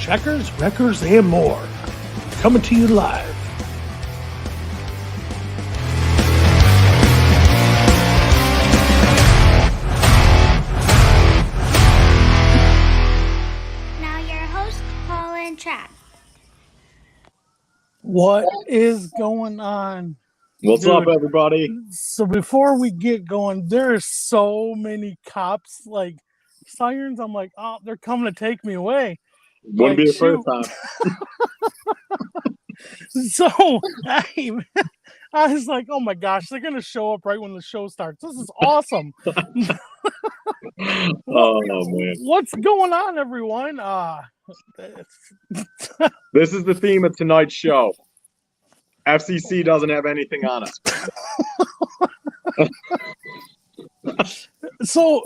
Checkers, Wreckers, and more. Coming to you live. Now your host, Paul and Chad. What is going on? What's up, everybody? So before we get going, there are so many cops, like sirens. I'm like, oh, they're coming to take me away. Wouldn't be the first time. So I was like, oh my gosh, they're going to show up right when the show starts. This is awesome. Oh, man. What's going on, everyone? This is the theme of tonight's show. FCC doesn't have anything on us. So,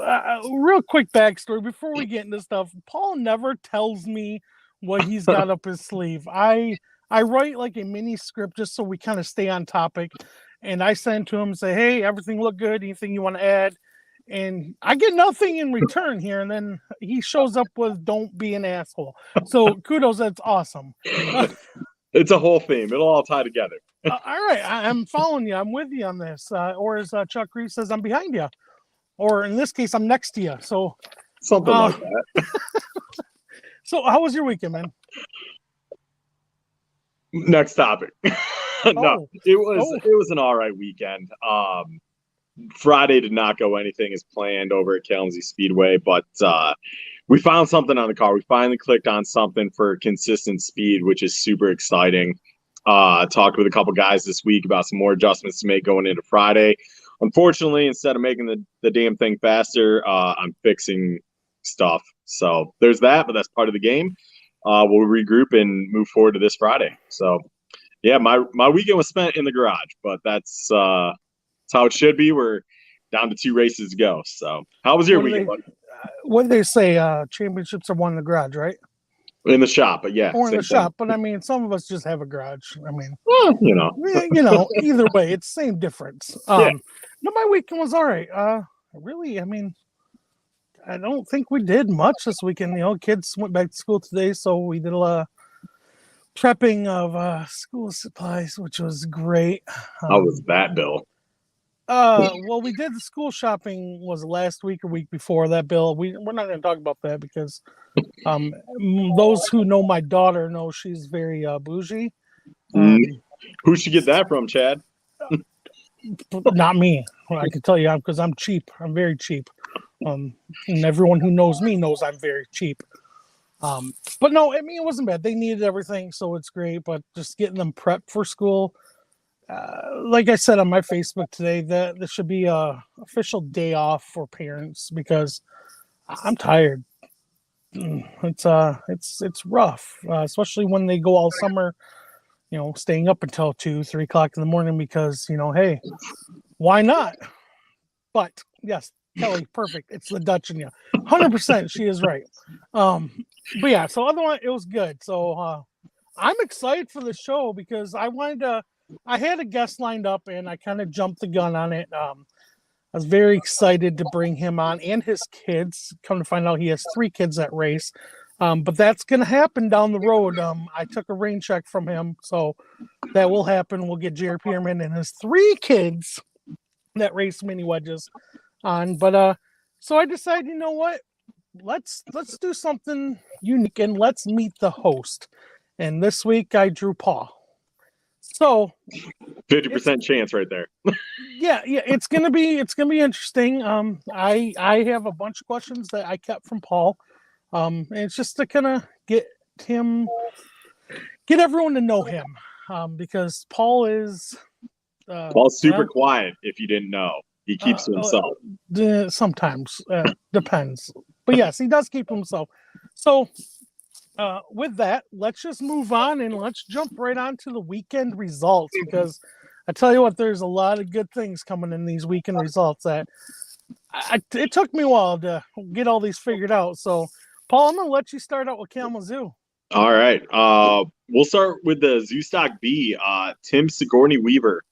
real quick backstory before we get into stuff. Paul never tells me what he's got up his sleeve. I write like a mini script just so we kind of stay on topic, and I send to him and say, "Hey, everything look good? Anything you want to add?" And I get nothing in return here, and then he shows up with "Don't be an asshole." So kudos, that's awesome. It's a whole theme. It'll all tie together. All right, I'm following you. I'm with you on this. Or as Chuck Reeves says, I'm behind you. Or in this case, I'm next to you. So something like that. So how was your weekend, man? Next topic. No, it was an all right weekend. Friday did not go anything as planned over at Kalamazoo Speedway, but we found something on the car. We finally clicked on something for consistent speed, which is super exciting. Talked with a couple guys this week about some more adjustments to make going into Friday. Unfortunately, instead of making the damn thing faster, I'm fixing stuff. So there's that, but that's part of the game. We'll regroup and move forward to this Friday. So, yeah, my weekend was spent in the garage, but that's how it should be. We're down to 2 races to go. So how was your weekend, buddy? What do they say? Championships are won in the garage, right? In the shop, but yeah. Or in the shop, but I mean, some of us just have a garage. I mean, well, either way, it's the same difference. Yeah. No, my weekend was all right. Really, I mean, I don't think we did much this weekend. Kids went back to school today, so we did a lot of prepping of school supplies, which was great. How was that, Bill? Well, we did the school shopping was last week or week before that, Bill. We're not going to talk about that because those who know my daughter know she's very bougie. Who should get that from, Chad? Not me. I can tell you, because I'm cheap. I'm very cheap. And everyone who knows me knows I'm very cheap. But no, I mean, it wasn't bad. They needed everything, so it's great. But just getting them prepped for school. Like I said on my Facebook today, that this should be a official day off for parents because I'm tired. It's rough, especially when they go all summer, staying up until 2-3 o'clock in the morning because hey, why not? But yes, Kelly, perfect. It's the Dutch in you, 100%. She is right. But yeah, so otherwise it was good. So I'm excited for the show because I had a guest lined up and I kind of jumped the gun on it. I was very excited to bring him on and his kids. Come to find out he has 3 kids that race. But that's going to happen down the road. I took a rain check from him, so that will happen. We'll get Jerry Peterman and his 3 kids that race mini wedges on. But so I decided, you know what? Let's do something unique and let's meet the host. And this week I drew Paul. So 50% chance right there. yeah, it's gonna be interesting. I have a bunch of questions that I kept from Paul. And it's just to kind of get everyone to know him. Because Paul is Paul's super quiet. If you didn't know, he keeps to himself. Sometimes depends, but yes, he does keep himself. So. With that, let's just move on and let's jump right on to the weekend results because I tell you what, there's a lot of good things coming in these weekend results that it took me a while to get all these figured out. So, Paul, I'm going to let you start out with Kalamazoo. All right. We'll start with the Zoo Stock B. Tim Sigourney Weaver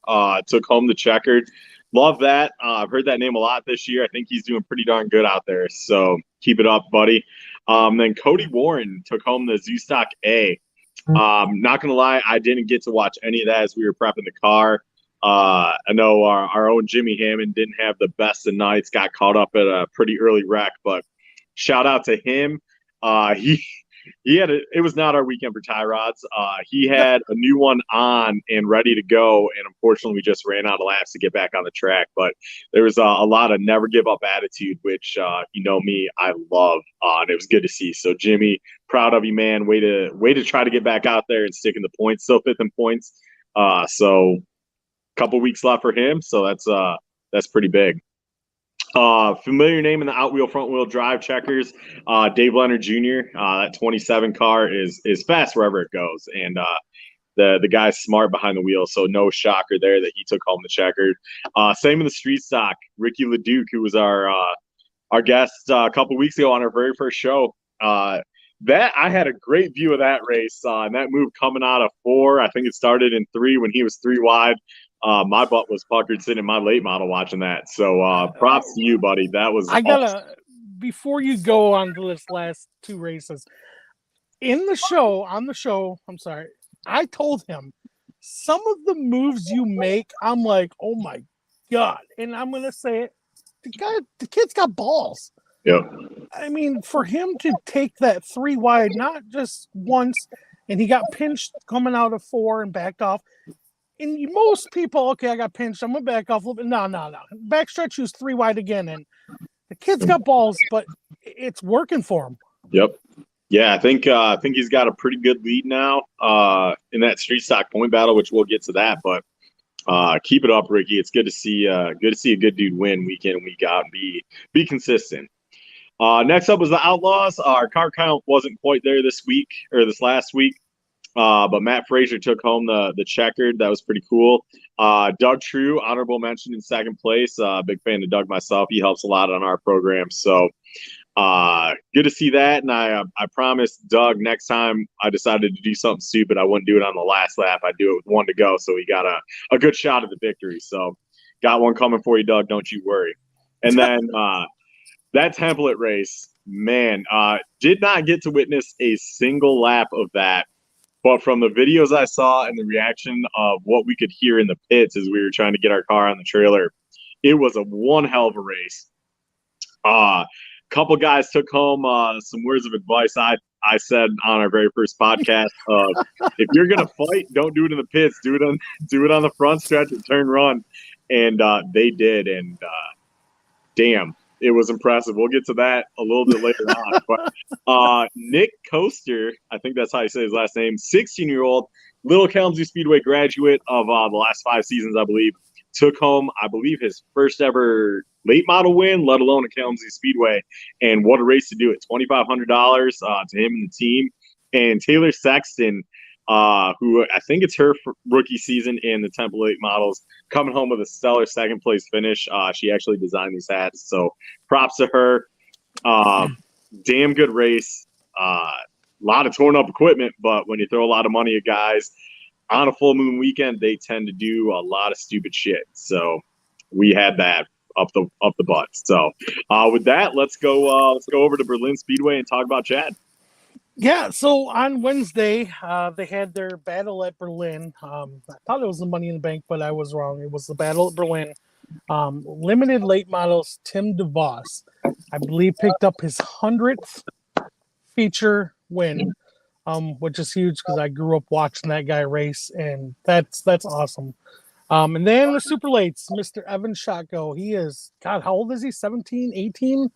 took home the checkered. Love that. I've heard that name a lot this year. I think he's doing pretty darn good out there. So keep it up, buddy. Then Cody Warren took home the Zoo Stock A. Not going to lie, I didn't get to watch any of that as we were prepping the car. I know our own Jimmy Hammond didn't have the best of nights, got caught up at a pretty early wreck, but shout out to him. It was not our weekend for tie rods. He had a new one on and ready to go, and unfortunately we just ran out of laps to get back on the track. But there was a lot of never give up attitude, which you know me, I love, and it was good to see. So Jimmy, proud of you, man. Way to try to get back out there and stick in the points. Still 5th in points. So a couple weeks left for him. So that's pretty big. Familiar name in the outwheel, front wheel drive checkers, Dave Leonard Jr. That 27 car is fast wherever it goes, and the guy's smart behind the wheel, so no shocker there that he took home the checkered. Same in the street stock, Ricky LeDuc, who was our guest a couple weeks ago on our very first show. That I had a great view of that race, and that move coming out of 4. I think it started in 3 when he was 3 wide. My butt was puckered sitting in my late model watching that. So props to you, buddy. That was awesome. Before you go on to this last 2 races, on the show, I'm sorry, I told him some of the moves you make, I'm like, oh my God. And I'm gonna say it, the kid's got balls. Yep. I mean, for him to take that 3 wide, not just once, and he got pinched coming out of 4 and backed off. And most people, okay, I got pinched, I'm gonna back off a little bit. No. Backstretch was 3 wide again, and the kid's got balls, but it's working for him. Yep. Yeah, I think he's got a pretty good lead now in that street stock point battle, which we'll get to that. But keep it up, Ricky. It's good to see a good dude win week in and week out and be consistent. Next up was the Outlaws. Our car count wasn't quite there this last week. But Matt Frazier took home the checkered. That was pretty cool. Doug True, honorable mention in 2nd place. Big fan of Doug myself. He helps a lot on our program. So good to see that. And I promised Doug next time I decided to do something stupid, I wouldn't do it on the last lap. I'd do it with 1 to go. So he got a good shot at the victory. So got one coming for you, Doug. Don't you worry. And then that template race, man, did not get to witness a single lap of that. But from the videos I saw and the reaction of what we could hear in the pits as we were trying to get our car on the trailer, It was a one hell of a race. Couple guys took home some words of advice I said on our very first podcast. If you're gonna fight, don't do it in the pits. Do it on the front stretch and turn run. And they did, and damn, it was impressive. We'll get to that a little bit later on. But Nick Coaster, I think that's how you say his last name, 16-year-old, Little Kalamazoo Speedway graduate of the last 5 seasons, I believe, took home, I believe, his first ever late model win, let alone a Kalamazoo Speedway. And what a race to do it. $2,500 to him and the team. And Taylor Sexton, who I think it's her rookie season in the Temple Late Models, coming home with a stellar second place finish. She actually designed these hats, so props to her. Damn good race. A lot of torn up equipment, but when you throw a lot of money at guys on a full moon weekend, they tend to do a lot of stupid shit. So we had that up the butt. So with that, let's go over to Berlin Speedway and talk about Chad. Yeah, so on Wednesday, they had their battle at Berlin. I thought it was the Money in the Bank, but I was wrong. It was the battle at Berlin. Limited late models, Tim DeVos, I believe, picked up his 100th feature win, which is huge because I grew up watching that guy race, and that's awesome. And then the super lates, Mr. Evan Shotko. He is, God, how old is he? 17, 18?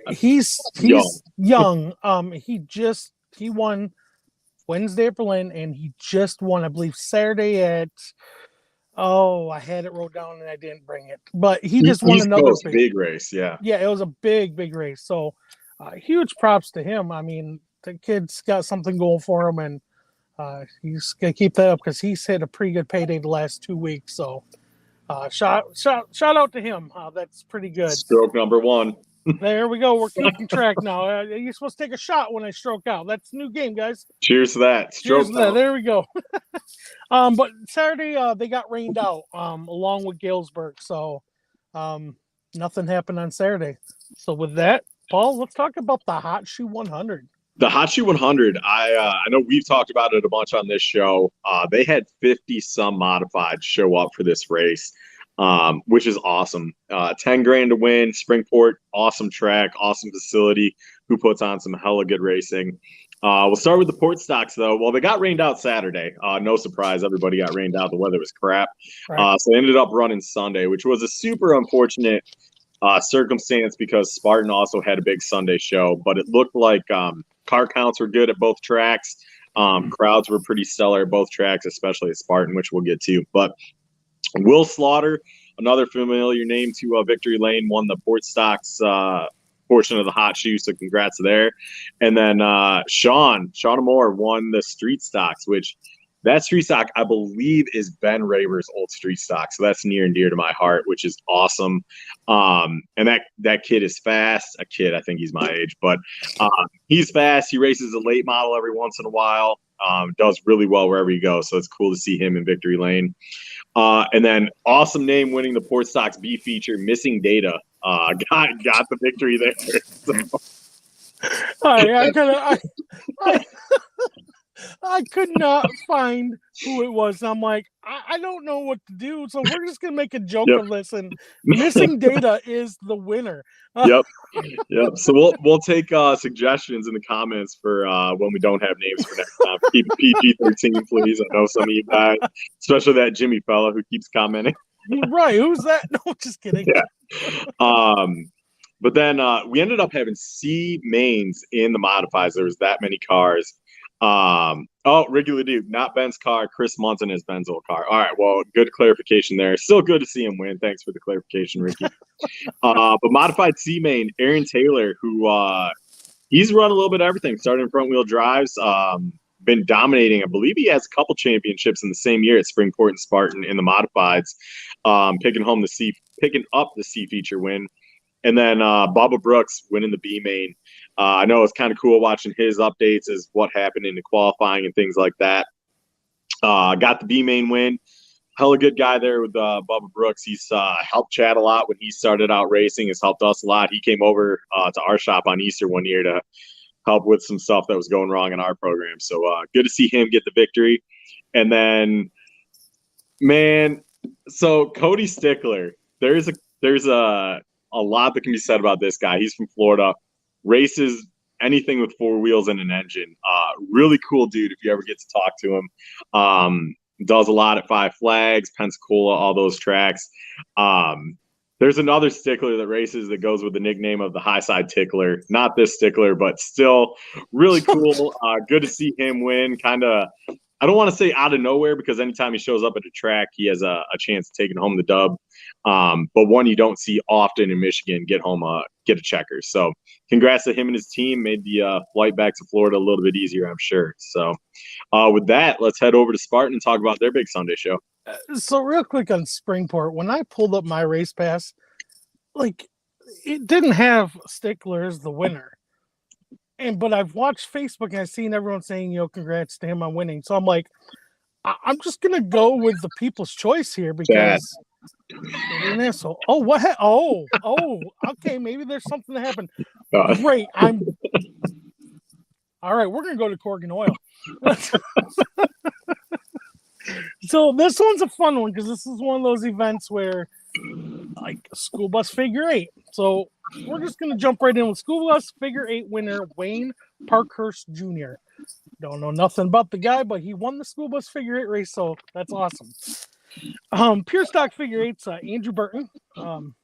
He's young. He won Wednesday at Berlin, and he just won, I believe, Saturday at I had it wrote down and I didn't bring it. But he just won another big race, yeah. Yeah, it was a big race. So huge props to him. I mean, the kid's got something going for him, and he's gonna keep that up because he's hit a pretty good payday the last 2 weeks. So shout out to him. That's pretty good. Stroke number 1. There we go. We're keeping track now. You're supposed to take a shot when I stroke out. That's a new game, guys. Cheers to that. Cheers to that. There we go. But Saturday they got rained out along with Galesburg, so nothing happened on Saturday. So with that, Paul, let's talk about the Hot Shoe 100. The Hot Shoe 100. I know we've talked about it a bunch on this show. They had 50 some modified show up for this race. Which is awesome. 10 grand to win. Springport, awesome track, awesome facility, who puts on some hella good racing. We'll start with the port stocks, though. Well, they got rained out Saturday. No surprise, everybody got rained out. The weather was crap. Right. So they ended up running Sunday, which was a super unfortunate circumstance because Spartan also had a big Sunday show. But it looked like car counts were good at both tracks. Crowds were pretty stellar at both tracks, especially at Spartan, which we'll get to. But Will Slaughter, another familiar name to Victory Lane, won the Port Stocks portion of the Hot Shoe, so congrats there. And then Sean Moore won the Street Stocks, which that Street Stock, I believe, is Ben Raver's old Street Stock, so that's near and dear to my heart, which is awesome. And that kid is fast. A kid, I think he's my age, but he's fast. He races a late model every once in a while. Does really well wherever he goes, so it's cool to see him in Victory Lane. And then awesome name winning the Port Stocks B feature, Missing Data. Got the victory there. So. I could not find who it was. I'm like, I don't know what to do, so we're just gonna make a joke of this. And Missing Data is the winner. Yep. So we'll take suggestions in the comments for when we don't have names for next time. Keep it PG-13, please. I know some of you guys, especially that Jimmy fella who keeps commenting. Right? Who's that? No, just kidding. Yeah. But then we ended up having C mains in the modifieds. There was that many cars. Ricky Leduc, not Ben's car. Chris Munson is Ben's old car. All right, well, good clarification there. Still good to see him win. Thanks for the clarification, Ricky. But modified C main, Aaron Taylor, who he's run a little bit of everything, starting front wheel drives, been dominating. I believe he has a couple championships in the same year at Springport and Spartan in the modifieds, picking up the C feature win. And then Bubba Brooks winning the B main. I know it's kind of cool watching his updates as what happened in the qualifying and things like that. Got the B main win. Hella good guy there with Bubba Brooks. He's helped Chad a lot when he started out racing. Has helped us a lot. He came over to our shop on Easter one year to help with some stuff that was going wrong in our program. So good to see him get the victory. And then, man, so Cody Stickler, there's a lot that can be said about this guy. He's from Florida, races anything with four wheels and an engine. Really cool dude if you ever get to talk to him. Does a lot at Five Flags, Pensacola, all those tracks. There's another stickler that races that goes with the nickname of the High Side Tickler. Not this stickler, but still really cool. Good to see him win. Kind of, I don't want to say out of nowhere, because anytime he shows up at a track, he has a chance of taking home the dub. But one you don't see often in Michigan, get a checker. So congrats to him and his team. Made the flight back to Florida a little bit easier, I'm sure. So with that, let's head over to Spartan and talk about their big Sunday show. So real quick on Springport, when I pulled up my race pass, like it didn't have Stickler as the winner. But I've watched Facebook and I've seen everyone saying, congrats to him on winning. So I'm like, I'm just gonna go with the people's choice here because an asshole. Oh, what? Okay. Maybe there's something that happened. Great. All right. We're gonna go to Corgan Oil. So this one's a fun one because this is one of those events where, like, school bus figure eight. So we're just gonna jump right in with school bus figure eight winner Wayne Parkhurst Jr. Don't know nothing about the guy, but he won the school bus figure eight race, so that's awesome. Pure stock figure eights, Andrew Burton,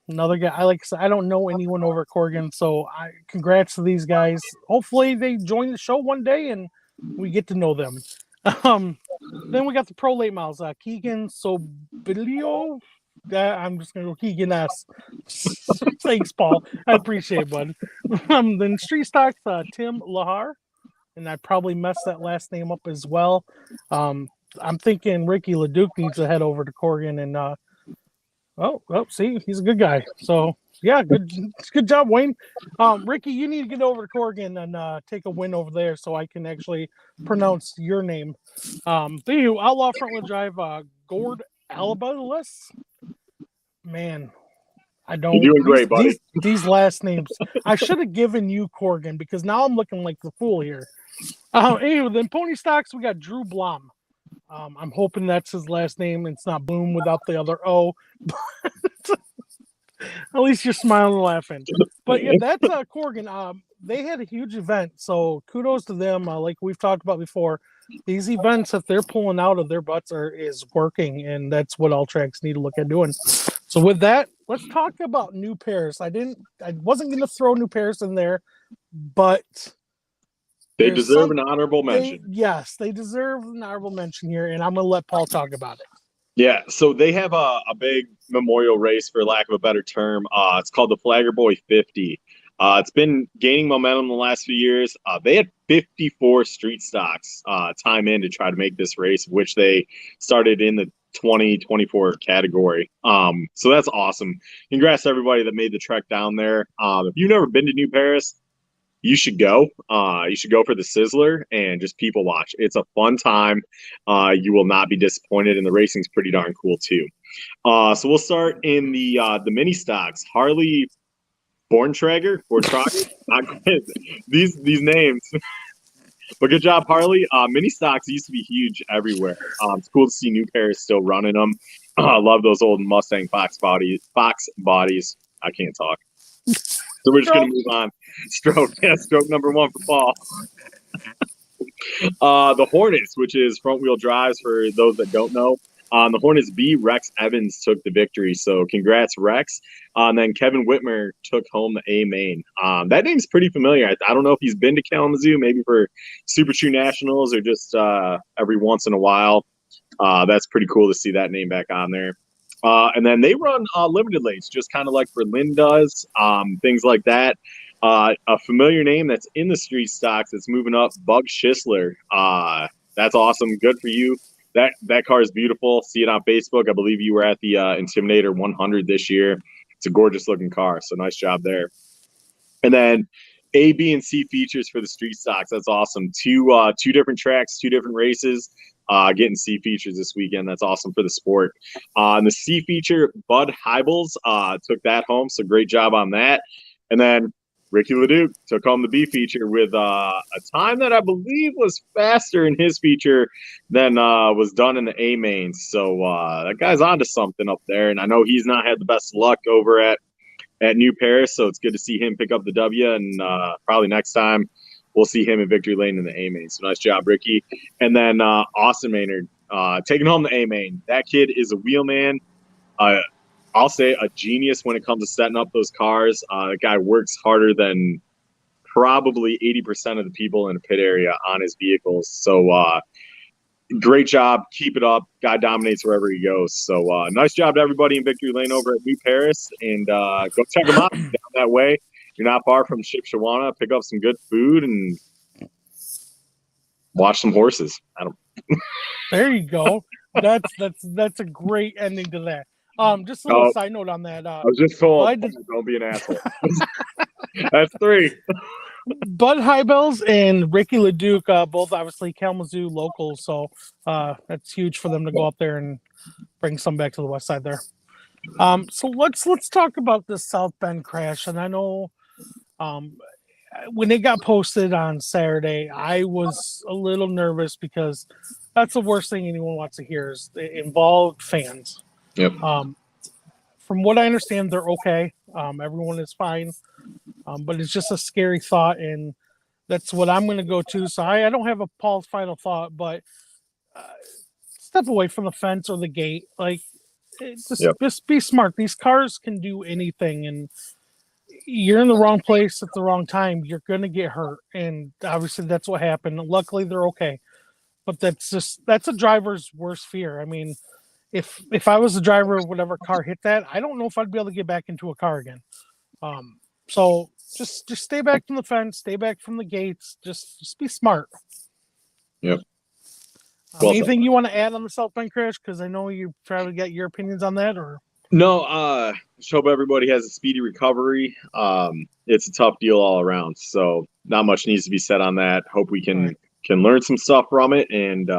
another guy. I don't know anyone over at Corgan, so congrats to these guys. Hopefully they join the show one day and we get to know them. Then we got the pro late miles, Keegan Sobilio. I'm just gonna go Keegan S. Thanks, Paul. I appreciate it, bud. Then street stocks, Tim Lahar, and I probably messed that last name up as well. I'm thinking Ricky Leduc needs to head over to Corgan and see, he's a good guy. So yeah, good job, Wayne. Ricky, you need to get over to Corgan and take a win over there so I can actually pronounce your name. Outlaw front wheel drive, Gord Alabalis. Man, I don't. You're doing great, buddy. These last names, I should have given you Corgan because now I'm looking like the fool here. Anyway, then pony stocks, we got Drew Blom. I'm hoping that's his last name. It's not Bloom without the other O. At least you're smiling and laughing. But yeah, that's Corgan. They had a huge event, so kudos to them. Like we've talked about before, these events that they're pulling out of their butts is working, and that's what all tracks need to look at doing. So with that, let's talk about New Paris. I wasn't going to throw New Paris in there, but they deserve an honorable mention. Yes, they deserve an honorable mention here, and I'm going to let Paul talk about it. Yeah, so they have a big memorial race, for lack of a better term. It's called the Flagger Boy 50. It's been gaining momentum the last few years. They had 54 street stocks time in to try to make this race, which they started in the 2024 category. So that's awesome. Congrats to everybody that made the trek down there. If you've never been to New Paris, you should go. You should go for the Sizzler and just people watch. It's a fun time. You will not be disappointed, and the racing's pretty darn cool too. So we'll start in the mini stocks. Harley Borntrager, these names. But good job, Harley. Mini stocks used to be huge everywhere. It's cool to see New Paris still running them. I love those old Mustang Fox bodies. I can't talk. So we're just going to move on. Stroke number one for Paul. The Hornets, which is front wheel drives for those that don't know. The Hornets B, Rex Evans took the victory. So congrats, Rex. And then Kevin Whitmer took home the A main. That name's pretty familiar. I don't know if he's been to Kalamazoo, maybe for Super True Nationals or just every once in a while. That's pretty cool to see that name back on there. And then they run limited lates, just kind of like Berlin does, things like that. A familiar name that's in the street stocks that's moving up, Bug Schisler. That's awesome. Good for you. That car is beautiful. See it on Facebook. I believe you were at the Intimidator 100 this year. It's a gorgeous looking car, so nice job there. And then A, B, and C features for the street stocks. That's awesome. Two different tracks, two different races. Getting C features this weekend. That's awesome for the sport. And the C feature, Bud Hybels took that home, so great job on that. And then Ricky LeDuc took home the B feature with a time that I believe was faster in his feature than was done in the A mains. So that guy's onto something up there, and I know he's not had the best luck over at New Paris, so it's good to see him pick up the W, and probably next time we'll see him in victory lane in the A main. So nice job, Ricky. And then Austin Maynard taking home the A main. That kid is a wheelman. I'll say a genius when it comes to setting up those cars. The guy works harder than probably 80% of the people in the pit area on his vehicles. So great job. Keep it up. Guy dominates wherever he goes. So nice job to everybody in victory lane over at New Paris. And go check them out down that way. You're not far from Shipshawana. Pick up some good food and watch some horses. There you go. That's a great ending to that. Just a little side note on that. I was just told, don't be an asshole. That's 3. Bud Hybels and Ricky LeDuc, both obviously Kalamazoo locals, so that's huge for them to go up there and bring some back to the west side there. So let's talk about this South Bend crash. And I know when it got posted on Saturday, I was a little nervous because that's the worst thing anyone wants to hear is the involved fans. Yep. From what I understand, they're okay. Everyone is fine. But it's just a scary thought, and that's what I'm going to go to. So I don't have a Paul's final thought, but step away from the fence or the gate. Like, just be smart. These cars can do anything, and you're in the wrong place at the wrong time. You're going to get hurt, and obviously that's what happened. Luckily, they're okay. But that's a driver's worst fear. I mean, if I was the driver of whatever car hit that, I don't know if I'd be able to get back into a car again. So just stay back from the fence, stay back from the gates. Just be smart. Yep. Anything you want to add on the South Bend crash? Because I know you probably got your opinions on that, or no. Just hope everybody has a speedy recovery. It's a tough deal all around, so not much needs to be said on that. Hope we can learn some stuff from it and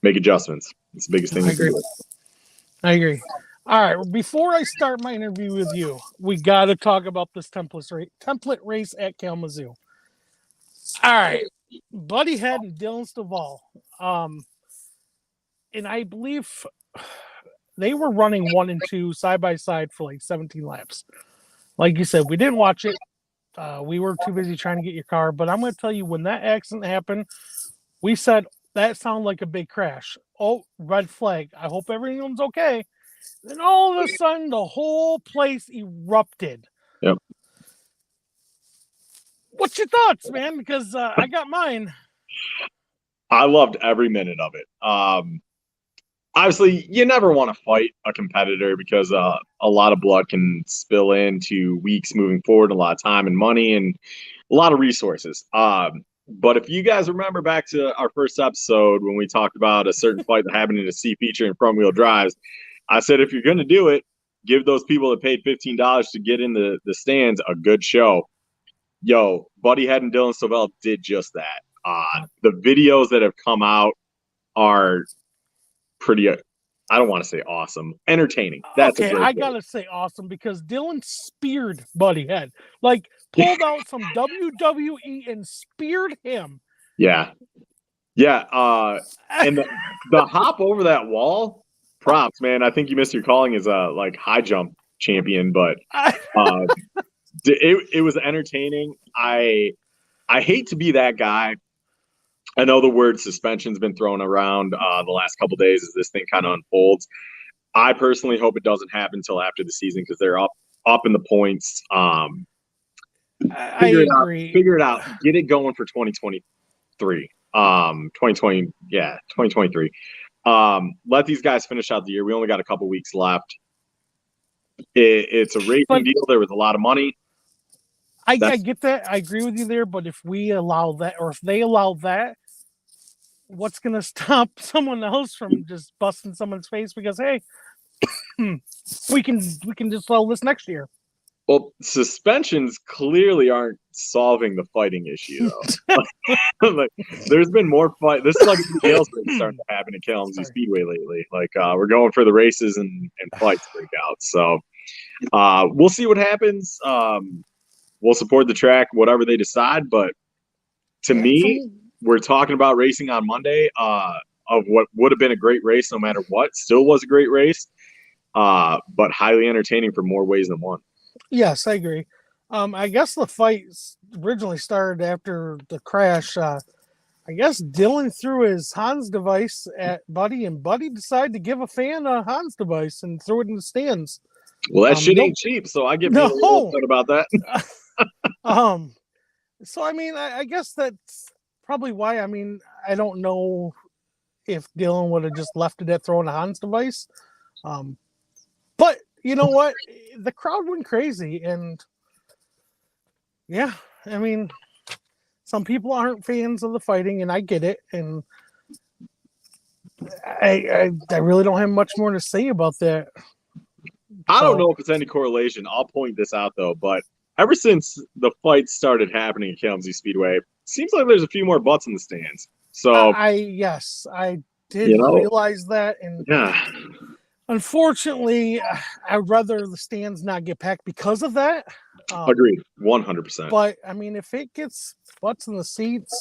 make adjustments. It's the biggest thing. I agree. All right. Before I start my interview with you, we got to talk about this template race at Kalamazoo. All right. Buddy Head and Dylan Stovall. And I believe they were running 1 and 2 side by side for like 17 laps. Like you said, we didn't watch it. We were too busy trying to get your car. But I'm going to tell you, when that accident happened, we said that sounded like a big crash. Oh, red flag. I hope everyone's okay. Then all of a sudden, the whole place erupted. Yep. What's your thoughts, man? Because I got mine. I loved every minute of it. Obviously, you never want to fight a competitor because a lot of blood can spill into weeks moving forward, a lot of time and money and a lot of resources. But if you guys remember back to our first episode when we talked about a certain fight that happened in a C feature in front wheel drives, I said, if you're going to do it, give those people that paid $15 to get in the stands a good show. Yo, Buddy Head and Dylan Stovall did just that. The videos that have come out are pretty, I don't want to say awesome, entertaining. That's okay. I got to say awesome because Dylan speared Buddy Head. Like, pulled out some WWE and speared him. Yeah. Yeah. And the hop over that wall, props, man. I think you missed your calling as a high jump champion, but it was entertaining. I hate to be that guy. I know the word suspension's been thrown around the last couple days as this thing kind of unfolds. I personally hope it doesn't happen until after the season because they're up in the points. I agree. Figure it out. Get it going for 2023. 2023. Let these guys finish out the year. We only got a couple weeks left. It's a racing deal. There was a lot of money. I get that. I agree with you there. But if we allow that, or if they allow that, what's going to stop someone else from just busting someone's face? Because, hey, we can just sell this next year. Well, suspensions clearly aren't solving the fighting issue, though. There's been more fight. This is like a sales thing starting to happen at Kalamazoo Speedway lately. We're going for the races and fights break out. So we'll see what happens. we'll support the track, whatever they decide. But to me, we're talking about racing on Monday of what would have been a great race no matter what. Still was a great race, but highly entertaining for more ways than one. Yes, I agree. I guess the fight originally started after the crash. I guess Dylan threw his Hans device at Buddy, and Buddy decided to give a fan a Hans device and throw it in the stands. Well, that shit ain't cheap, so I get a little upset about that. So, I mean, I guess that's probably why. I mean, I don't know if Dylan would have just left it at throwing a Hans device. But you know what? The crowd went crazy, and yeah, I mean, some people aren't fans of the fighting, and I get it. And I really don't have much more to say about that. I don't know if it's any correlation. I'll point this out though, but ever since the fights started happening at Kalamazoo Speedway, it seems like there's a few more butts in the stands. So I did realize that, and unfortunately, I'd rather the stands not get packed because of that. Agreed, 100%. But I mean, if it gets butts in the seats,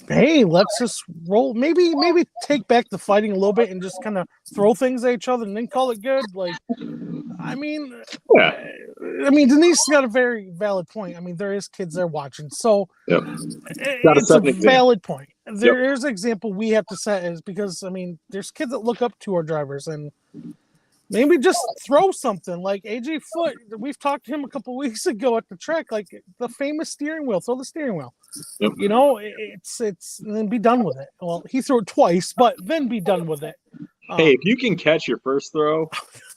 hey, let's just roll. Maybe take back the fighting a little bit and just kind of throw things at each other and then call it good. Like, I mean, Denise got a very valid point. I mean, there is kids there watching, so it's a valid point. There is an example we have to set is because I mean, there's kids that look up to our drivers and. Maybe just throw something like AJ Foote. We've talked to him a couple weeks ago at the track, like the famous steering wheel. Throw the steering wheel. Yep. You know, it's and then be done with it. Well, he threw it twice, but then be done with it. Hey, if you can catch your first throw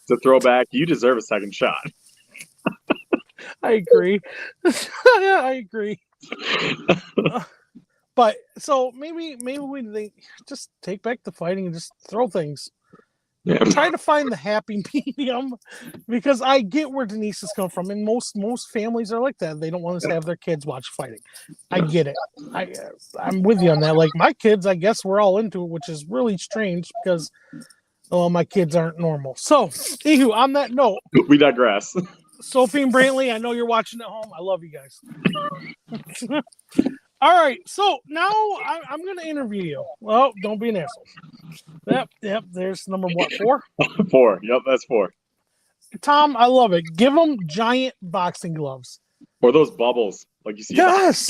to throw back, you deserve a second shot. I agree. Yeah, I agree. But so maybe we just take back the fighting and just throw things. Yeah. Try to find the happy medium because I get where Denise is coming from, and most families are like that. They don't want to have their kids watch fighting. I get it. I'm with you on that. Like my kids, I guess we're all into it, which is really strange because my kids aren't normal. So, anywho, on that note, we digress. Sophie and Brantley, I know you're watching at home. I love you guys. All right, so now I'm going to interview you. Well, don't be an asshole. Yep. There's number what, 4? 4. Yep, that's 4. Tom, I love it. Give them giant boxing gloves. Or those bubbles, like you see. Yes.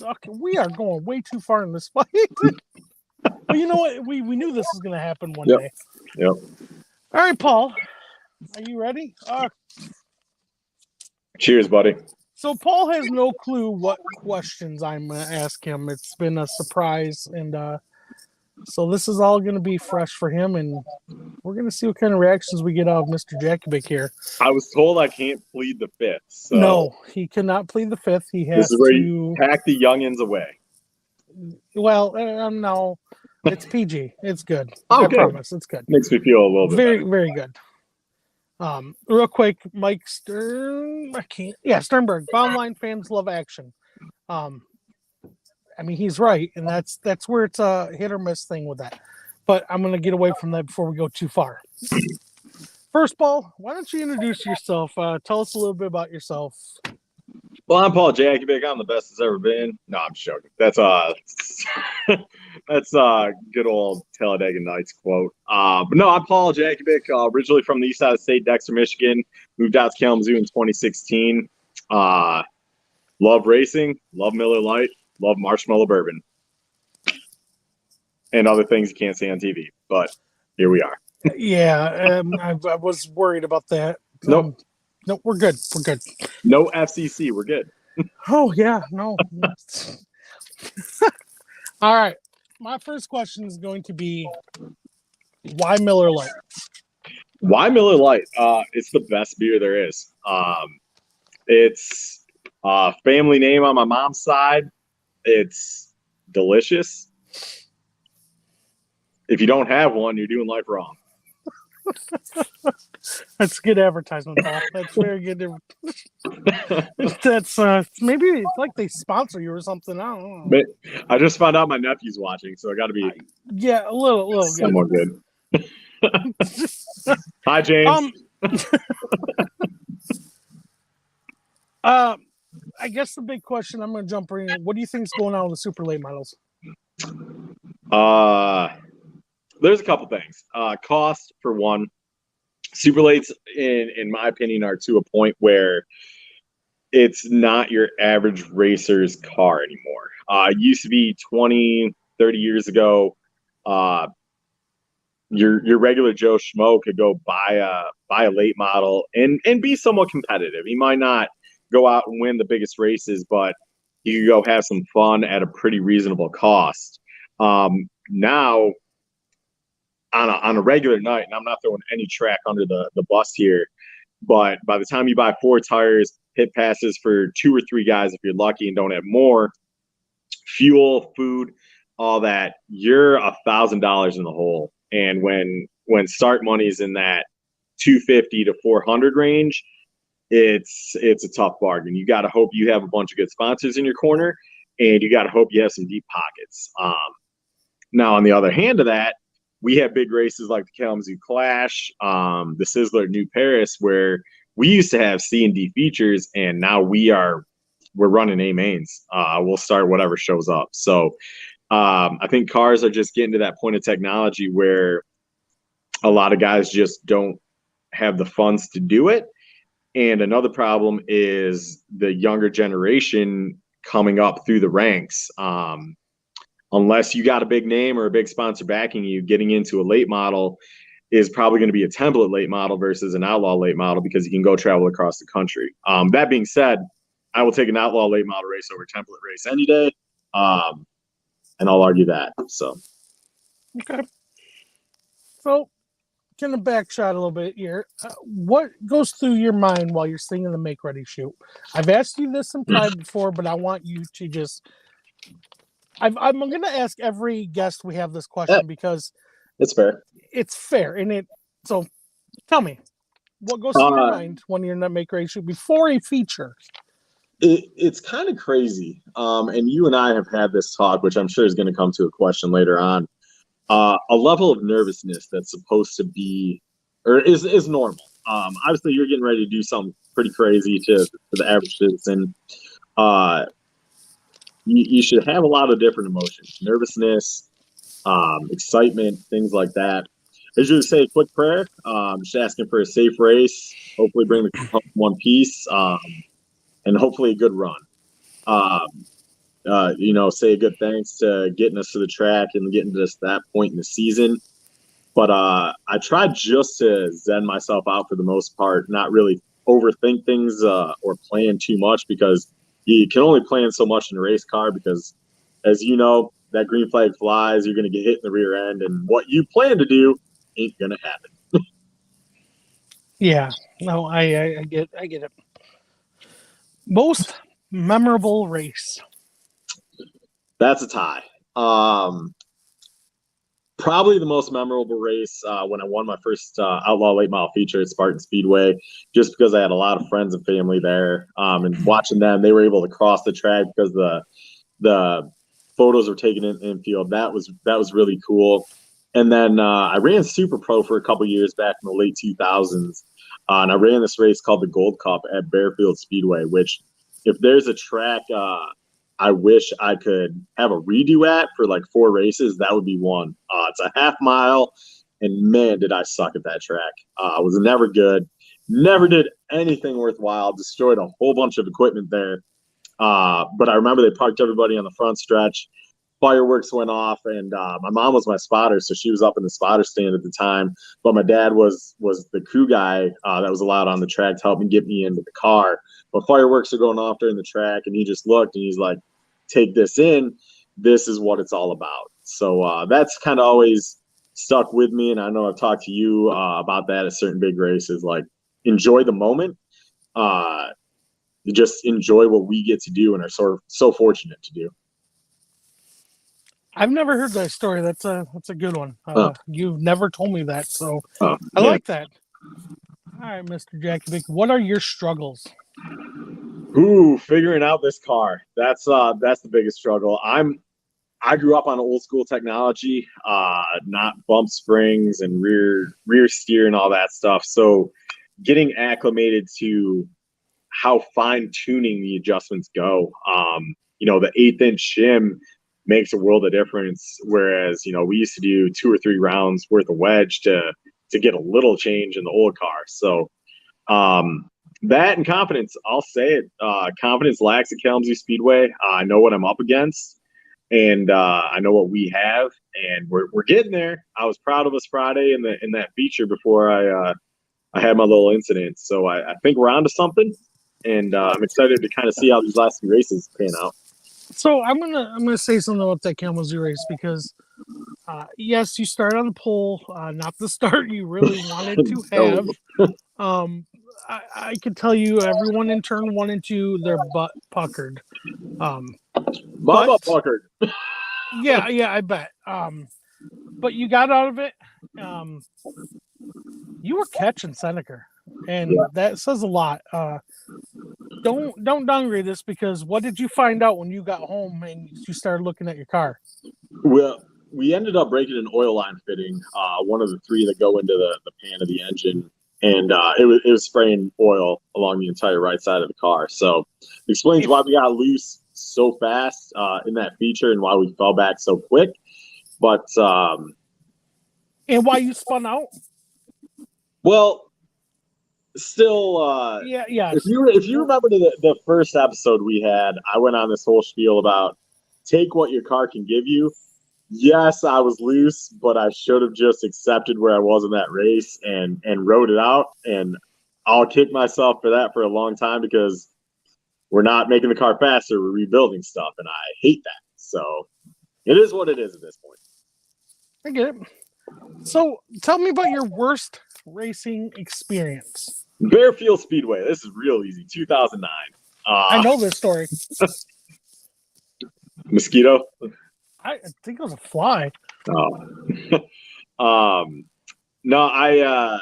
Okay, we are going way too far in this fight. But you know what? We knew this was going to happen one day. Yep. All right, Paul. Are you ready? Cheers, buddy. So Paul has no clue what questions I'm going to ask him. It's been a surprise, and so this is all going to be fresh for him, and we're going to see what kind of reactions we get out of Mr. Jakubik here. I was told I can't plead the 5th. So no, he cannot plead the 5th. He has to pack the youngins away. Well, no, it's PG. It's good. I promise, it's good. Makes me feel a little bit very, very good. Real quick, Mike Sternberg. Bottom line, fans love action. I mean, he's right, and that's where it's a hit or miss thing with that. But I'm going to get away from that before we go too far. First, Paul, why don't you introduce yourself? Tell us a little bit about yourself. Well, I'm Paul Jakubik. I'm the best that's ever been. No, I'm joking. That's good old Talladega Nights quote. But no, I'm Paul Jakubik, originally from the east side of the state, Dexter, Michigan. Moved out to Kalamazoo in 2016. Love racing, love Miller Lite, love marshmallow bourbon, and other things you can't see on TV. But here we are. Yeah, I was worried about that. Nope. No, we're good. We're good. No FCC. We're good. Oh, yeah. No. All right. My first question is going to be, why Miller Lite? Why Miller Lite? It's the best beer there is. It's a family name on my mom's side. It's delicious. If you don't have one, you're doing life wrong. That's good advertisement, Paul. That's very good. That's maybe it's like they sponsor you or something. I don't know. I just found out my nephew's watching, so I got to be a little somewhat good. Hi, James. I guess the big question, I'm going to jump right in. What do you think is going on with the super late models? There's a couple things. Cost, for one. Super lates, in my opinion, are to a point where it's not your average racer's car anymore. It used to be 20, 30 years ago. Your regular Joe Schmo could go buy a late model and be somewhat competitive. He might not go out and win the biggest races, but you could go have some fun at a pretty reasonable cost. Now, on a regular night, and I'm not throwing any track under the bus here, but by the time you buy 4 tires, pit passes for 2 or 3 guys if you're lucky and don't have more, fuel, food, all that, you're $1,000 in the hole. And when start money's in that 250 to 400 range, it's a tough bargain. You got to hope you have a bunch of good sponsors in your corner, and you got to hope you have some deep pockets. Now, on the other hand of that, we have big races like the Kalamazoo Clash, the Sizzler at New Paris, where we used to have C and D features, and now we're running A mains. We'll start whatever shows up. So I think cars are just getting to that point of technology where a lot of guys just don't have the funds to do it. And another problem is the younger generation coming up through the ranks. Unless you got a big name or a big sponsor backing you, getting into a late model is probably going to be a template late model versus an outlaw late model because you can go travel across the country. That being said, I will take an outlaw late model race over a template race any day. And I'll argue that. So, okay. So, kind of back shot a little bit here. What goes through your mind while you're singing the Make Ready shoot? I've asked you this in private before, but I want you to just. I'm going to ask every guest we have this question because it's fair. It's fair, so tell me, what goes through your mind when you're in that Make Ready shoot before a feature? It's kind of crazy. And you and I have had this talk, which I'm sure is going to come to a question later on. A level of nervousness that's supposed to be, or is normal. Obviously, you're getting ready to do something pretty crazy to the average citizen. You should have a lot of different emotions: nervousness, excitement, things like that. I usually say a quick prayer, just asking for a safe race, hopefully bring the car home in one piece, and hopefully a good run. Say a good thanks to getting us to the track and getting us to that point in the season. But I tried just to zen myself out for the most part, not really overthink things or plan too much, because you can only plan so much in a race car because, as you know, that green flag flies, you're going to get hit in the rear end, and what you plan to do ain't going to happen. Yeah, no, I get it. Most memorable race? That's a tie. Probably the most memorable race when I won my first Outlaw Late Model feature at Spartan Speedway, just because I had a lot of friends and family there. And watching them, they were able to cross the track because the photos were taken in infield. That was really cool. And then I ran Super Pro for a couple years back in the late 2000s. And I ran this race called the Gold Cup at Bearfield Speedway, which, if there's a track I wish I could have a redo at for like 4 races, that would be one. It's a half mile, and man, did I suck at that track. I was never good, never did anything worthwhile, destroyed a whole bunch of equipment there. But I remember they parked everybody on the front stretch. Fireworks went off, and my mom was my spotter, so she was up in the spotter stand at the time. But my dad was the crew guy that was allowed on the track to help me get me into the car. But fireworks are going off during the track, and he just looked, and he's like, "Take this in. This is what it's all about." So that's kind of always stuck with me, and I know I've talked to you about that at certain big races. Like, enjoy the moment. Just enjoy what we get to do and are sort of so fortunate to do. I've never heard that story. That's a good one. You've never told me that, so I like that. All right, Mr. Jakubik, what are your struggles? Ooh, figuring out this car. That's the biggest struggle. I grew up on old school technology, not bump springs and rear steer and all that stuff. So getting acclimated to how fine tuning the adjustments go. The 1/8 inch shim makes a world of difference. Whereas, we used to do 2 or 3 rounds worth of wedge to get a little change in the old car. So that and confidence, I'll say it. Confidence lacks at Kalamazoo Speedway. I know what I'm up against, and I know what we have, and we're getting there. I was proud of us Friday in that feature before I had my little incident. So I think we're onto something, and I'm excited to kind of see how these last few races pan out. So I'm gonna say something about that Kalamazoo race because yes, you start on the pole, not the start you really wanted to have. I can tell you, everyone in turn 1 and 2, their butt puckered. Butt puckered. Yeah, I bet. But you got out of it. You were catching Seneca, and that says a lot. Don't downgrade this, because what did you find out when you got home and you started looking at your car? Well, we ended up breaking an oil line fitting, one of the 3 that go into the pan of the engine, and it was spraying oil along the entire right side of the car. So it explains why we got loose so fast in that feature and why we fell back so quick. But and why you spun out? Well, still, yeah. If you remember the first episode we had, I went on this whole spiel about take what your car can give you. Yes, I was loose, but I should have just accepted where I was in that race and rode it out. And I'll kick myself for that for a long time, because we're not making the car faster, we're rebuilding stuff, and I hate that. So it is what it is at this point. I get it. So tell me about your worst racing experience. Bearfield Speedway. This is real easy. 2009. I know this story. Mosquito? I think it was a fly. Oh. No, I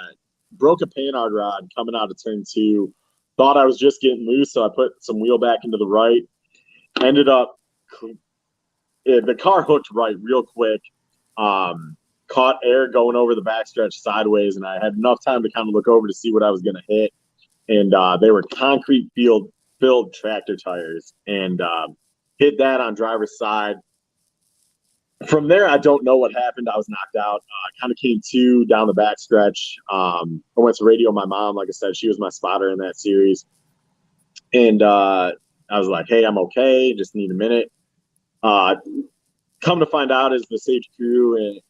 broke a panhard rod coming out of turn 2. Thought I was just getting loose, so I put some wheel back into the right. Ended up, the car hooked right real quick. Caught air going over the backstretch sideways, and I had enough time to kind of look over to see what I was going to hit. And they were concrete filled tractor tires, and hit that on driver's side. From there, I don't know what happened. I was knocked out. I kind of came to down the backstretch. I went to radio my mom. Like I said, she was my spotter in that series. And I was like, hey, I'm okay. Just need a minute. Come to find out, as the safety crew and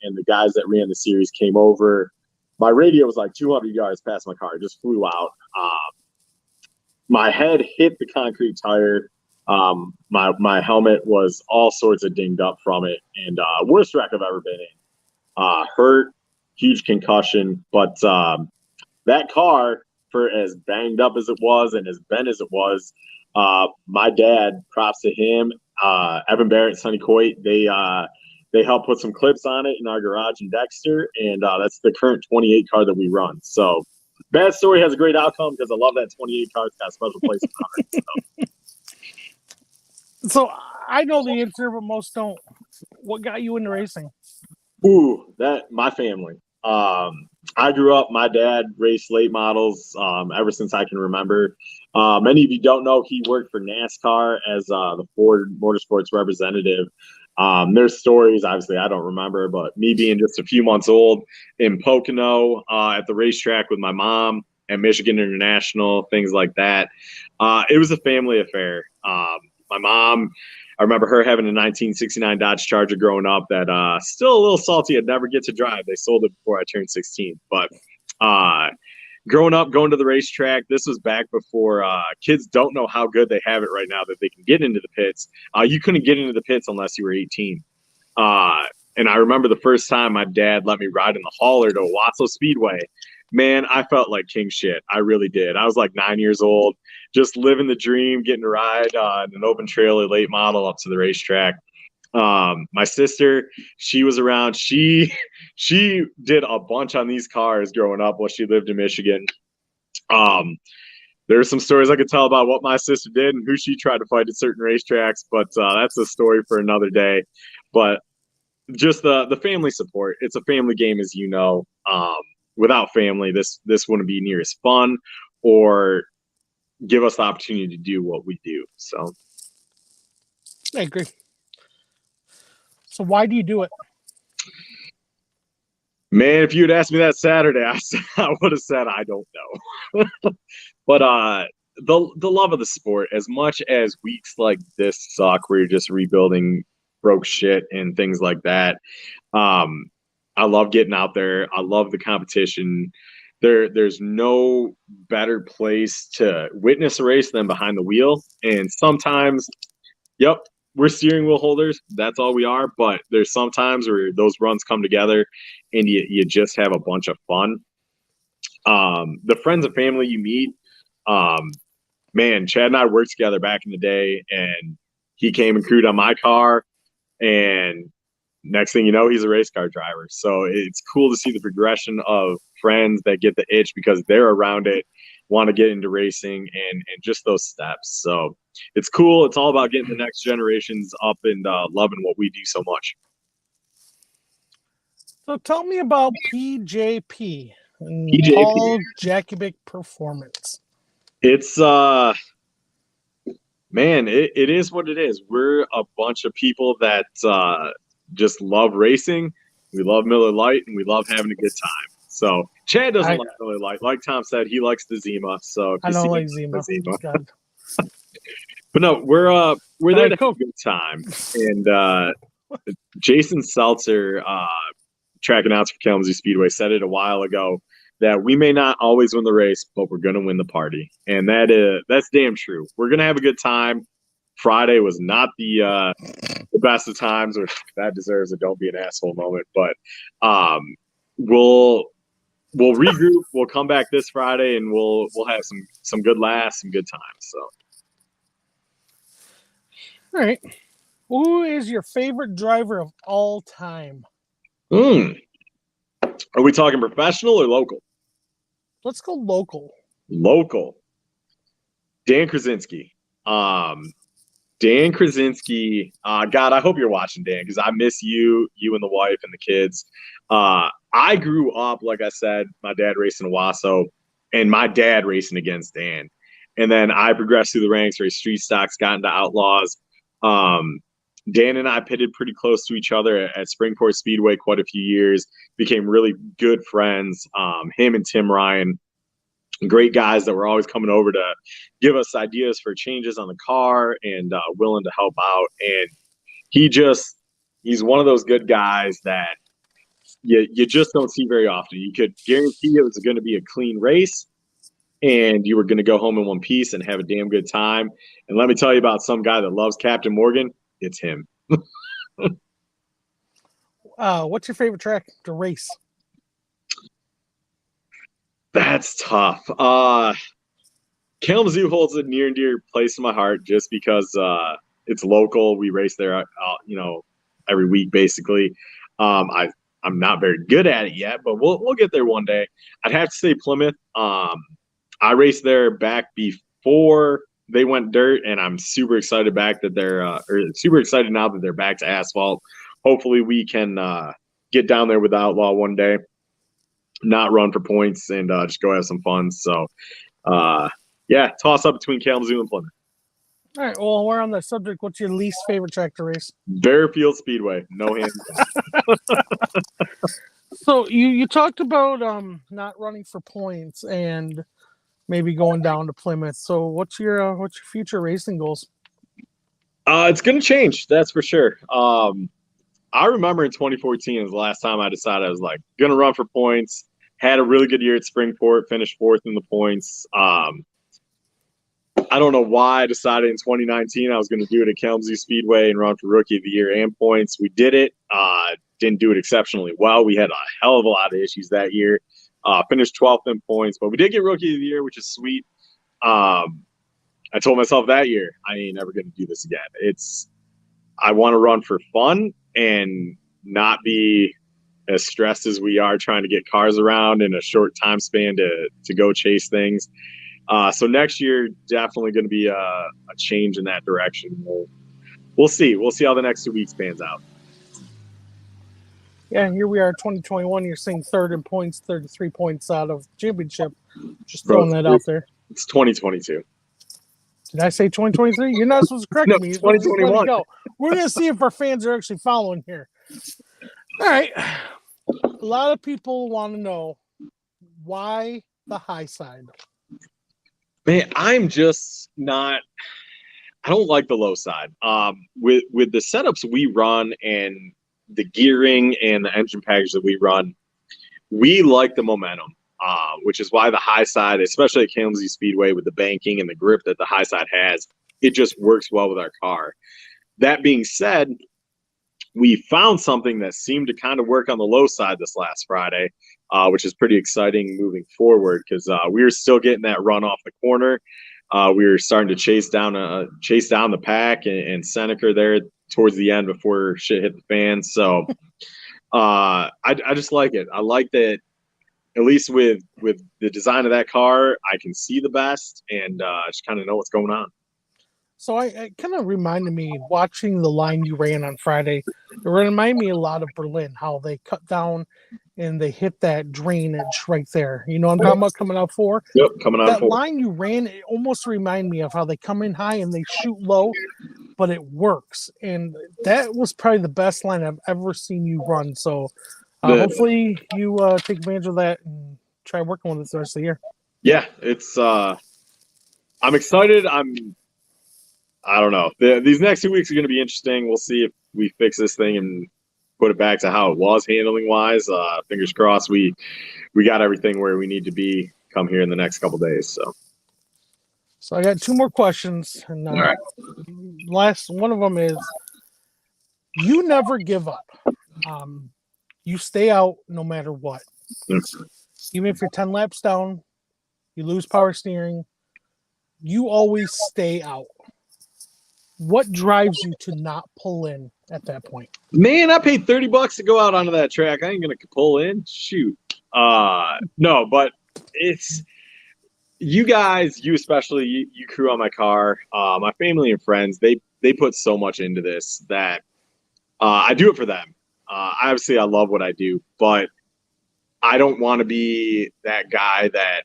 the guys that ran the series came over, my radio was like 200 yards past my car. It just flew out. My head hit the concrete tire. My helmet was all sorts of dinged up from it, and worst wreck I've ever been in. Hurt, huge concussion, but that car, for as banged up as it was and as bent as it was, my dad, props to him, Evan Barrett, Sonny Coit, they helped put some clips on it in our garage in Dexter, and that's the current 28 car that we run. So bad story has a great outcome, because I love that 28 car. It's got a special place in my heart. So I know the answer, but most don't. What got you into racing? Ooh, my family. I grew up, my dad raced late models ever since I can remember. Many of you don't know, he worked for NASCAR as the Ford Motorsports representative. There's stories, obviously, I don't remember, but me being just a few months old in Pocono at the racetrack with my mom at Michigan International, things like that. It was a family affair. My mom, I remember her having a 1969 Dodge Charger growing up that still a little salty. I'd never get to drive. They sold it before I turned 16. But growing up, going to the racetrack, this was back before kids don't know how good they have it right now that they can get into the pits. You couldn't get into the pits unless you were 18. And I remember the first time my dad let me ride in the hauler to Watso Speedway. Man, I felt like king shit. I really did. I was like 9 years old, just living the dream, getting to ride in an open trailer late model up to the racetrack. My sister, she was around. She did a bunch on these cars growing up while she lived in Michigan. There's some stories I could tell about what my sister did and who she tried to fight at certain racetracks, but that's a story for another day. But just the family support. It's a family game, as you know. Without family, this wouldn't be near as fun or give us the opportunity to do what we do. So I agree. So why do you do it? Man, if you had asked me that Saturday, I would have said I don't know. But the love of the sport, as much as weeks like this suck, where you're just rebuilding broke shit and things like that. I love getting out there. I love the competition. There's no better place to witness a race than behind the wheel. And sometimes, yep, we're steering wheel holders. That's all we are. But there's sometimes where those runs come together and you just have a bunch of fun. The friends and family you meet, man, Chad and I worked together back in the day, and he came and crewed on my car. And next thing you know, he's a race car driver. So it's cool to see the progression of friends that get the itch because they're around it, want to get into racing, and just those steps. So it's cool. It's all about getting the next generations up and loving what we do so much. So tell me about PJP and PJP. Paul Jakubik Performance. It's man, it is what it is. We're a bunch of people that just love racing. We love Miller Lite, and we love having a good time. So Chad doesn't like Miller Lite. Like Tom said, he likes the Zima. So if I don't like Zima. But no, we're there to have a good time. And Jason Seltzer, track announcer for Kalamazoo Speedway, said it a while ago that we may not always win the race, but we're going to win the party. And that's damn true. We're going to have a good time. Friday was not the best of times, which that deserves a don't be an asshole moment. But we'll regroup. We'll come back this Friday, and we'll have some good laughs, some good times. So, all right. Who is your favorite driver of all time? Are we talking professional or local? Let's go local. Local. Dan Krasinski. Dan Krasinski. God, I hope you're watching, Dan, because I miss you and the wife and the kids. I grew up, like I said, my dad racing a Wasso, and my dad racing against Dan. And then I progressed through the ranks, raced street stocks, got into outlaws. Dan and I pitted pretty close to each other at Springport Speedway quite a few years, became really good friends. Him and Tim Ryan, great guys that were always coming over to give us ideas for changes on the car and willing to help out. And he's one of those good guys that you just don't see very often. You could guarantee it was going to be a clean race and you were going to go home in one piece and have a damn good time. And let me tell you about some guy that loves Captain Morgan. It's him. What's your favorite track to race? That's tough. Kalamazoo holds a near and dear place in my heart just because it's local. We race there, every week basically. I'm not very good at it yet, but we'll get there one day. I'd have to say Plymouth. I raced there back before they went dirt, and I'm super excited super excited now that they're back to asphalt. Hopefully we can get down there with the Outlaw one day, not run for points, and just go have some fun. So, toss up between Kalamazoo and Plymouth. All right, well, we're on the subject. What's your least favorite track to race? Bearfield Speedway. No hands down. So you talked about not running for points and maybe going down to Plymouth. So what's your future racing goals? It's going to change, that's for sure. I remember in 2014 was the last time I decided I was like going to run for points. Had a really good year at Springport, finished fourth in the points. I don't know why I decided in 2019 I was going to do it at Kalamazoo Speedway and run for Rookie of the Year and points. We did it. Didn't do it exceptionally well. We had a hell of a lot of issues that year. Finished 12th in points, but we did get Rookie of the Year, which is sweet. I told myself that year, I ain't never going to do this again. I want to run for fun and not be as stressed as we are trying to get cars around in a short time span to go chase things. So next year, definitely going to be a change in that direction. We'll see. We'll see how the next 2 weeks pans out. Yeah, here we are, 2021. You're seeing third in points, 33 points out of championship. Just throwing that out there. It's 2022. Did I say 2023? You're not supposed to correct No, me. You're supposed to just let 2021. it go. We're going to see if our fans are actually following here. All right. A lot of people want to know why the high side. Man, I'm just not. I don't like the low side. With the setups we run and the gearing and the engine package that we run, we like the momentum. Which is why the high side, especially at Kalamazoo Speedway, with the banking and the grip that the high side has, it just works well with our car. That being said, we found something that seemed to kind of work on the low side this last Friday, which is pretty exciting moving forward because we were still getting that run off the corner. We were starting to chase down the pack and Seneca there towards the end before shit hit the fan. So I just like it. I like that. At least with the design of that car, I can see the best and just kind of know what's going on. So it kind of reminded me, watching the line you ran on Friday, it reminded me a lot of Berlin, how they cut down and they hit that drainage right there. You know what I'm talking about, coming out 4? Yep, coming out that 4. Line you ran, it almost reminded me of how they come in high and they shoot low, but it works. And that was probably the best line I've ever seen you run. So hopefully you take advantage of that and try working with it the rest of the year. Yeah, it's I'm excited. I don't know. These next 2 weeks are going to be interesting. We'll see if we fix this thing and put it back to how it was handling wise. Fingers crossed we got everything where we need to be come here in the next couple days. So I got 2 more questions, and all right. Last one of them is, you never give up. You stay out no matter what. Even if you're 10 laps down, you lose power steering, you always stay out. What drives you to not pull in at that point? Man, I paid $30 to go out onto that track. I ain't gonna pull in. Shoot. No, but it's you guys, you especially, you crew on my car, my family and friends. They put so much into this that I do it for them. Obviously, I love what I do, but I don't want to be that guy that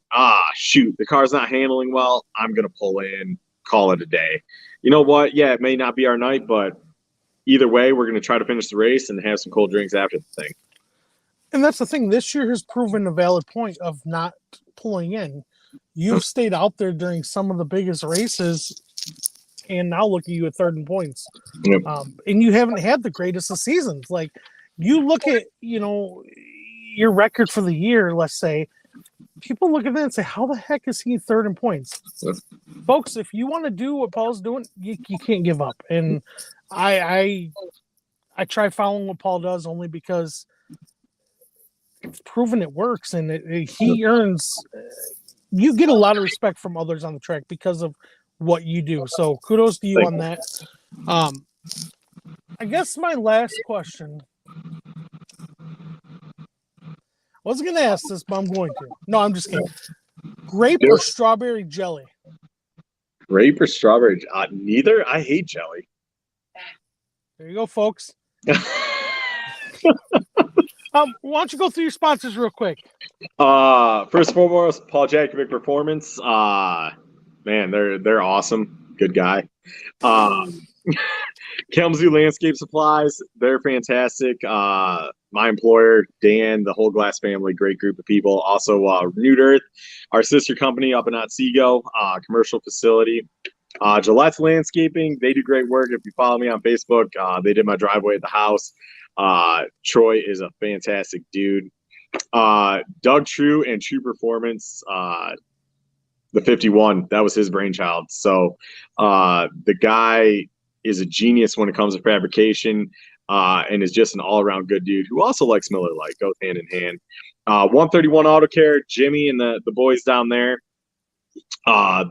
shoot, the car's not handling well, I'm gonna pull in, call it a day. You know what? Yeah, it may not be our night, but either way, we're going to try to finish the race and have some cold drinks after the thing. And that's the thing. This year has proven a valid point of not pulling in. You've stayed out there during some of the biggest races, and now look at you at 3rd in points. Yep. And you haven't had the greatest of seasons. Like, you look at, your record for the year, let's say, people look at that and say, how the heck is he 3rd in points? Yep. Folks, if you want to do what Paul's doing, you can't give up. And I try following what Paul does only because it's proven it works, and he earns. You get a lot of respect from others on the track because of what you do. So kudos to you on that. I guess my last question. I wasn't going to ask this, but I'm going to. No, I'm just kidding. Grape or strawberry jelly? Grape or strawberry? Neither. I hate jelly. There you go, folks. Why don't you go through your sponsors real quick? First and foremost, Paul Jakubik Performance. Man, they're awesome. Good guy. Kalamazoo Landscape Supplies, they're fantastic. My employer, Dan, the whole Glass family, great group of people. Also, Renewed Earth, our sister company up in Otsego, commercial facility. Gillette's Landscaping, they do great work. If you follow me on Facebook, they did my driveway at the house. Troy is a fantastic dude. Doug True and True Performance, the 51, that was his brainchild. So the guy is a genius when it comes to fabrication, and is just an all-around good dude who also likes Miller Lite. Goes hand in hand. 131 Auto Care, Jimmy and the boys down there.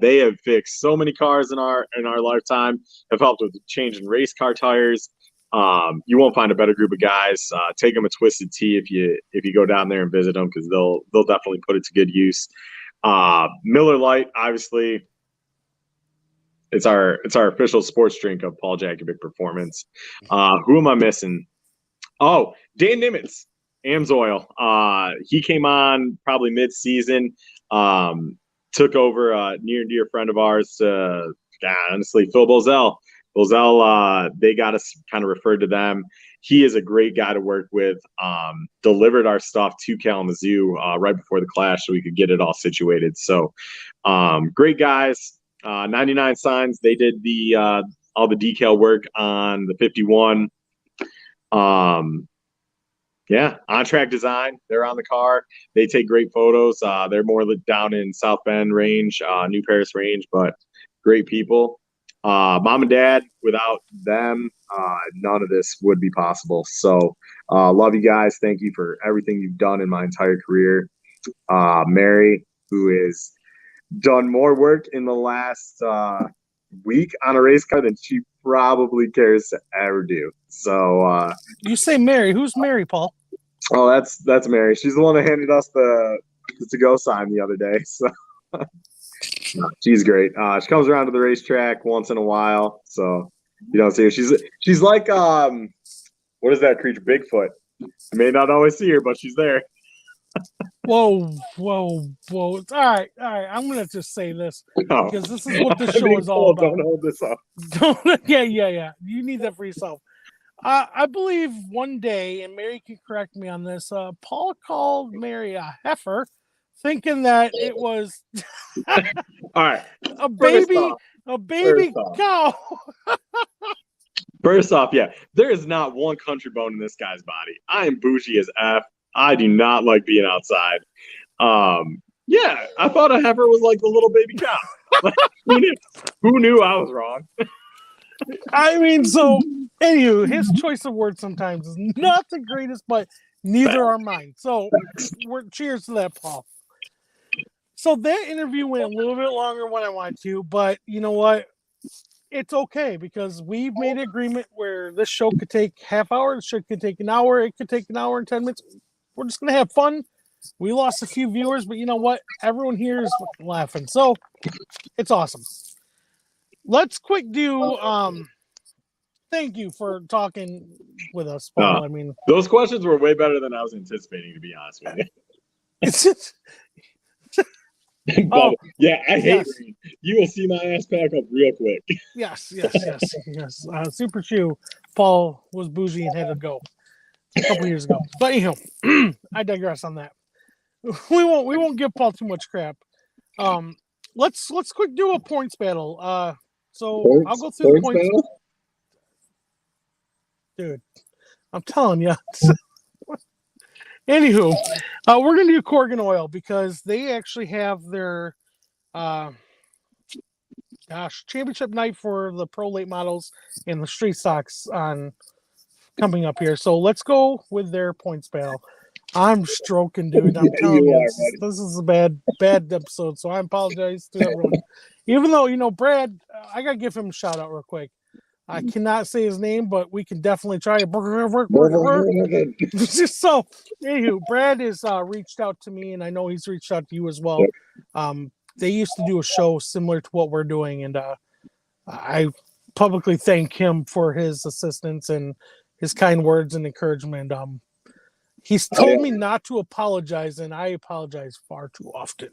They have fixed so many cars in our lifetime. Have helped with changing race car tires. You won't find a better group of guys. Take them a Twisted Tea if you go down there and visit them, because they'll definitely put it to good use. Miller Lite, obviously, it's our official sports drink of Paul Jakubik Performance. Who am I missing? Oh, Dan Nimitz, Amsoil. He came on probably mid-season. Took over a near and dear friend of ours to God, honestly, Phil Bozell. They got us kind of referred to them. He is a great guy to work with. Delivered our stuff to Kalamazoo right before the clash so we could get it all situated. So great guys. 99 Signs. They did the all the decal work on the 51. Yeah, On Track Design. They're on the car. They take great photos. They're more down in South Bend range, New Paris range, but great people. Mom and Dad, without them, none of this would be possible. So love you guys. Thank you for everything you've done in my entire career. Mary, who has done more work in the last week on a race car than she probably cares to ever do. So you say Mary. Who's Mary, Paul? Oh, that's Mary. She's the one that handed us the to-go sign the other day. So she's great. She comes around to the racetrack once in a while. So you don't see her. She's like what is that creature? Bigfoot. You may not always see her, but she's there. Whoa. All right. I'm gonna just say this because this is what the show is all about. Don't hold this up. Yeah. You need that for yourself. I believe one day, and Mary can correct me on this, Paul called Mary a heifer, thinking that it was all right. a baby cow. First off, yeah, there is not one country bone in this guy's body. I am bougie as F. I do not like being outside. Yeah, I thought a heifer was like the little baby cow. Like, who knew I was wrong? I mean, so anywho, his choice of words sometimes is not the greatest, but neither are mine. So cheers to that, Paul. So that interview went a little bit longer than what I wanted to, but you know what? It's okay because we've made an agreement where this show could take half hour, the show could take an hour, it could take an hour and 10 minutes. We're just gonna have fun. We lost a few viewers, but you know what? Everyone here is laughing, so it's awesome. Let's quick do thank you for talking with us, Paul. I mean, those questions were way better than I was anticipating, to be honest with you. It's just yeah, I hate rain. You will see my ass pack up real quick. Yes. Super Chew, Paul was bougie and had to go a couple years ago. But anyhow, I digress on that. We won't give Paul too much crap. Let's quick do a points battle. I'll go through the points. Dude, I'm telling you. Anywho, we're gonna do Corgan Oil because they actually have their championship night for the pro late models and the street stocks on coming up here. So let's go with their points battle. I'm stroking, dude. I'm telling you, this is a bad episode, so I apologize to everyone. Even though, Brad, I gotta give him a shout out real quick. I cannot say his name, but we can definitely try it. So, anywho, Brad has reached out to me, and I know he's reached out to you as well. They used to do a show similar to what we're doing, and I publicly thank him for his assistance and his kind words and encouragement. He's told me not to apologize, and I apologize far too often.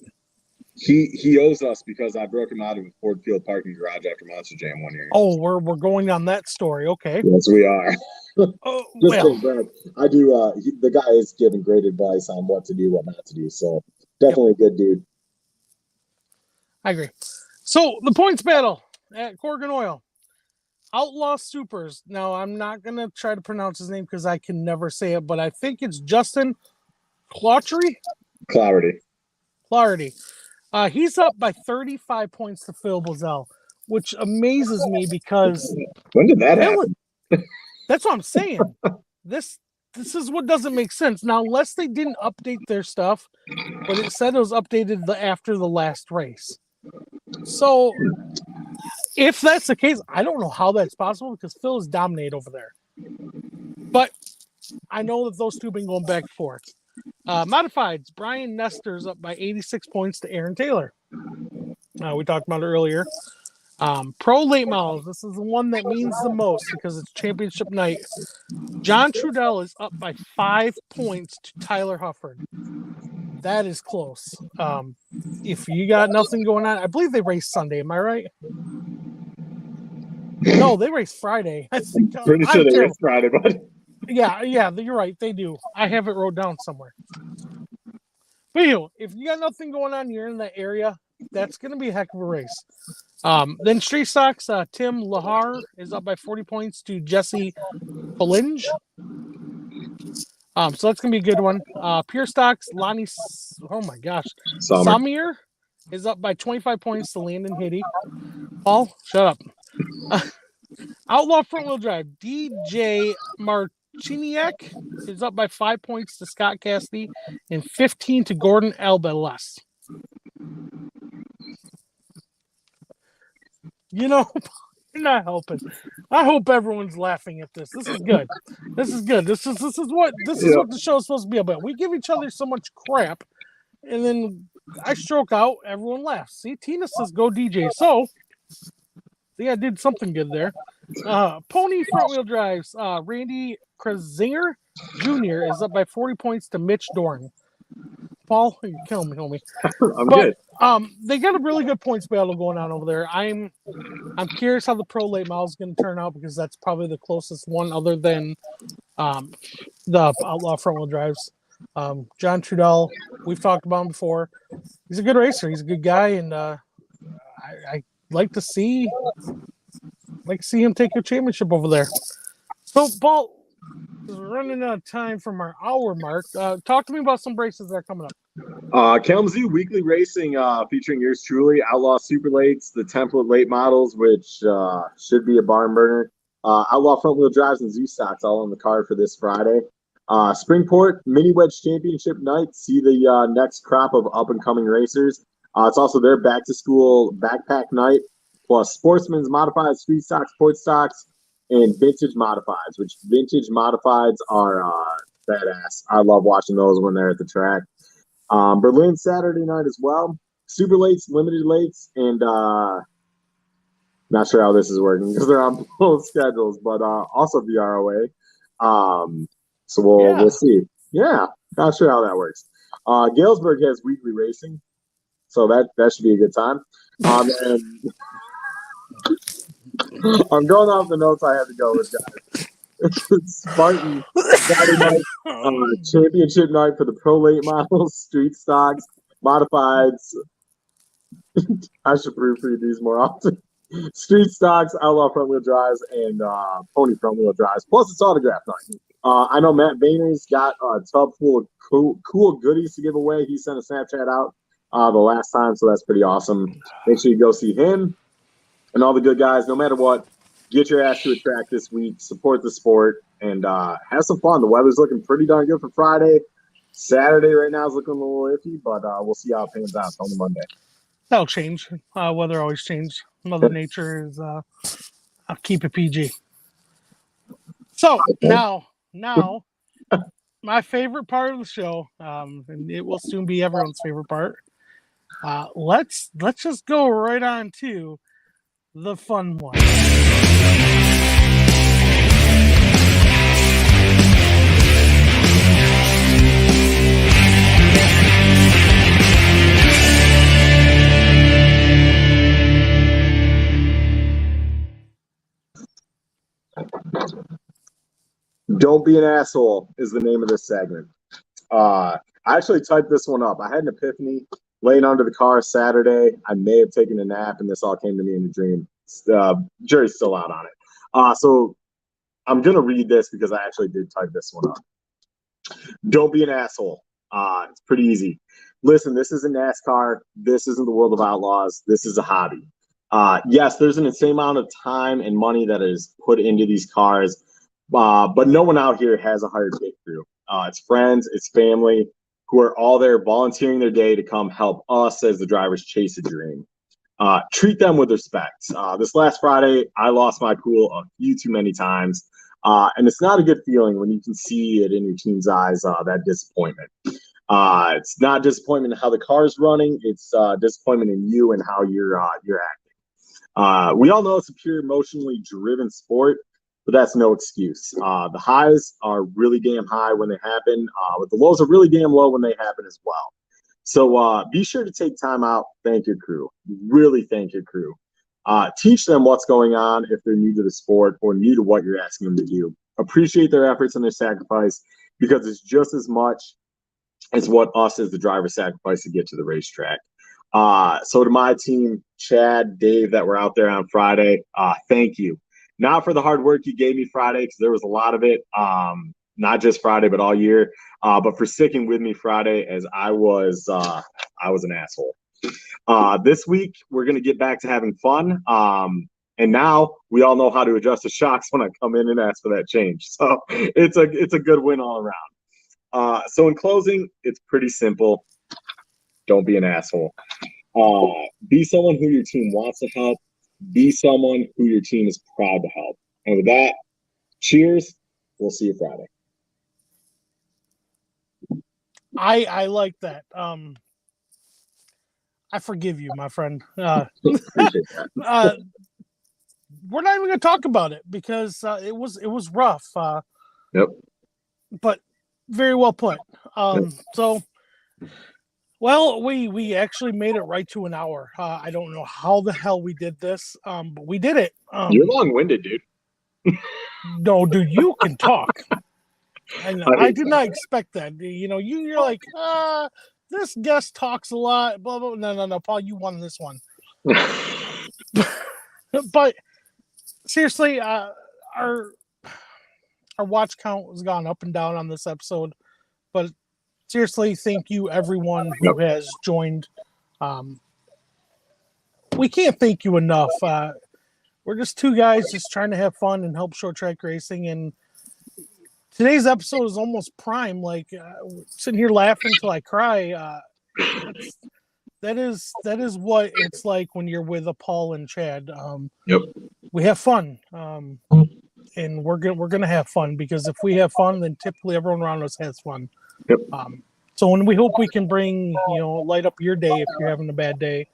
He owes us because I broke him out of a Ford Field parking garage after Monster Jam one year. Oh, we're going on that story. Okay. Yes, we are. Well, I do. The guy is giving great advice on what to do, what not to do. So definitely a good dude. I agree. So the points battle at Corgan Oil. Outlaw Supers. Now, I'm not going to try to pronounce his name because I can never say it, but I think it's Justin Clarity. He's up by 35 points to Phil Bozell, which amazes me because when did that happen? That's what I'm saying. This is what doesn't make sense. Now, unless they didn't update their stuff, but it said it was updated after the last race. So, if that's the case, I don't know how that's possible because Phil is dominated over there. But I know that those two have been going back and forth. Modifieds, Brian Nestor's up by 86 points to Aaron Taylor. We talked about it earlier. Pro late models, this is the one that means the most because it's championship night. John Trudell is up by 5 points to Tyler Hufford. That is close. If you got nothing going on, I believe they race Sunday. Am I right? No, they race Friday. Pretty sure they race Friday, but yeah, you're right. They do. I have it wrote down somewhere. But if you got nothing going on, you're in that area, that's going to be a heck of a race. Then Street Stocks, Tim Lahar is up by 40 points to Jesse Polinge. So that's going to be a good one. Pure Stocks, Lonnie, Samir is up by 25 points to Landon Hitty. Paul, shut up. Outlaw Front Wheel Drive, DJ Marciniak is up by 5 points to Scott Cassidy and 15 to Gordon Albeles. You're not helping. I hope everyone's laughing at this. This is good. This is what the show is supposed to be about. We give each other so much crap, and then I stroke out, everyone laughs. See, Tina says go DJ. So see, I did something good there. Pony Front Wheel Drives, Randy Krazinger Jr. is up by 40 points to Mitch Dorn. Paul, you're killing me, homie. I'm good. They got a really good points battle going on over there. I'm curious how the pro late model is going to turn out, because that's probably the closest one other than the Outlaw Front Wheel Drives. John Trudell, we've talked about him before. He's a good racer. He's a good guy, and I like to see him take a championship over there. So, Paul, we're running out of time from our hour mark. Talk to me about some races that are coming up. Kalamazoo Weekly Racing featuring yours truly, Outlaw Super Lates, the template late models, which should be a barn burner. Outlaw Front Wheel Drives and Zoo Stocks all on the card for this Friday. Springport Mini Wedge Championship night. See the next crop of up-and-coming racers. It's also their back-to-school backpack night, plus Sportsman's Modified, Street Stocks, Port Stocks, and Vintage Modifieds, which Vintage Modifieds are badass. I love watching those when they're at the track. Berlin Saturday night as well. Super Lates, Limited Lates, and not sure how this is working because they're on both schedules, but also VROA. So we'll see. Yeah, not sure how that works. Galesburg has weekly racing, so that should be a good time. And I'm going off the notes I had to go with, guys. Spartan Saturday night, championship night for the pro late models, Street Stocks, Modifieds. I should proofread these more often. Street Stocks, Outlaw Front Wheel Drives, and Pony Front Wheel Drives. Plus, it's autograph night. I know Matt Vayner's got a tub full of cool goodies to give away. He sent a Snapchat out the last time, so that's pretty awesome. Make sure you go see him and all the good guys. No matter what, get your ass to a track this week, support the sport, and have some fun. The weather's looking pretty darn good for Friday. Saturday right now is looking a little iffy, but we'll see how it pans out on Monday. That'll change. Weather always changes. Mother Nature is I'll keep it PG. So now my favorite part of the show, and it will soon be everyone's favorite part. Let's just go right on to the fun one. Don't be an asshole is the name of this segment. I actually typed this one up. I had an epiphany laying under the car Saturday. I may have taken a nap, and this all came to me in a dream. Jury's still out on it. So I'm going to read this because I actually did type this one up. Don't be an asshole. It's pretty easy. Listen, this isn't NASCAR. This isn't the World of Outlaws. This is a hobby. Yes, there's an insane amount of time and money that is put into these cars, but no one out here has a hired pit crew. It's friends, it's family who are all there volunteering their day to come help us as the drivers chase a dream. Treat them with respect. This last Friday, I lost my cool a few too many times, and it's not a good feeling when you can see it in your team's eyes, that disappointment. It's not disappointment in how the car's running, it's disappointment in you and how you're acting. We all know it's a pure emotionally driven sport, but that's no excuse. The highs are really damn high when they happen, but the lows are really damn low when they happen as well. So be sure to take time out, thank your crew. Really thank your crew. Teach them what's going on if they're new to the sport or new to what you're asking them to do. Appreciate their efforts and their sacrifice, because it's just as much as what us as the driver sacrifice to get to the racetrack. So to my team, Chad, Dave, that were out there on Friday, thank you. Not for the hard work you gave me Friday, because there was a lot of it, not just Friday, but all year, but for sticking with me Friday, as I was an asshole. This week, we're going to get back to having fun. And now we all know how to adjust the shocks when I come in and ask for that change. So it's a good win all around. So in closing, it's pretty simple. Don't be an asshole. Be someone who your team wants to help. Be someone who your team is proud to help. And with that, cheers. We'll see you Friday. I like that. I forgive you, my friend. We're not even going to talk about it because it was rough. Yep. But very well put. Yep. So, well, we actually made it right to an hour. I don't know how the hell we did this, but we did it. You're long-winded, dude. No, dude, you can talk. I did not expect that. You know, you're like, this guest talks a lot. Blah blah. No, Paul, you won this one. But seriously, our watch count has gone up and down on this episode. But seriously, thank you everyone who has joined. We can't thank you enough. We're just two guys just trying to have fun and help short track racing. And today's episode is almost prime. Like sitting here laughing till I cry. That is what it's like when you're with a Paul and Chad. We have fun, and we're gonna have fun, because if we have fun, then typically everyone around us has fun. So when we hope we can bring, light up your day if you're having a bad day,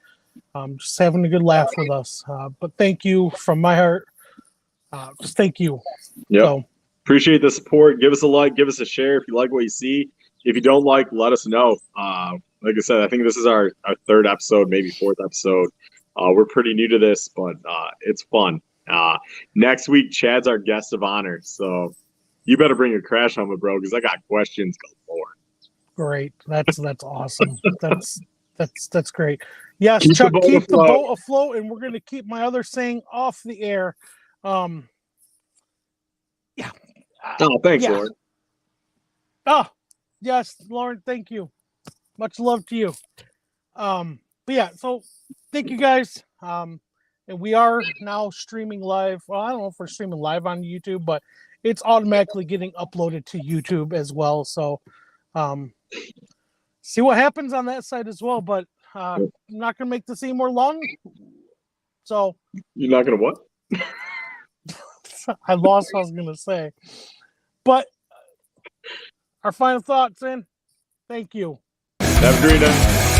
just having a good laugh with us. But thank you from my heart. Just thank you. So, appreciate the support. Give us a like, give us a share if you like what you see. If you don't like, let us know. Like I said, I think this is our third episode, maybe fourth episode. We're pretty new to this, but it's fun. Next week, Chad's our guest of honor. So you better bring your crash helmet, bro, because I got questions galore. Great. That's awesome. That's great. Yes, Chuck, keep the boat afloat, and we're going to keep my other saying off the air. Oh, thanks, Lauren. Oh, yes, Lauren, thank you. Much love to you. But yeah, so thank you guys. And we are now streaming live. Well, I don't know if we're streaming live on YouTube, but it's automatically getting uploaded to YouTube as well. So see what happens on that side as well. But I'm not going to make this any more long. So you're not going to what? I lost what I was going to say. But our final thoughts, in. Thank you. Have a great night.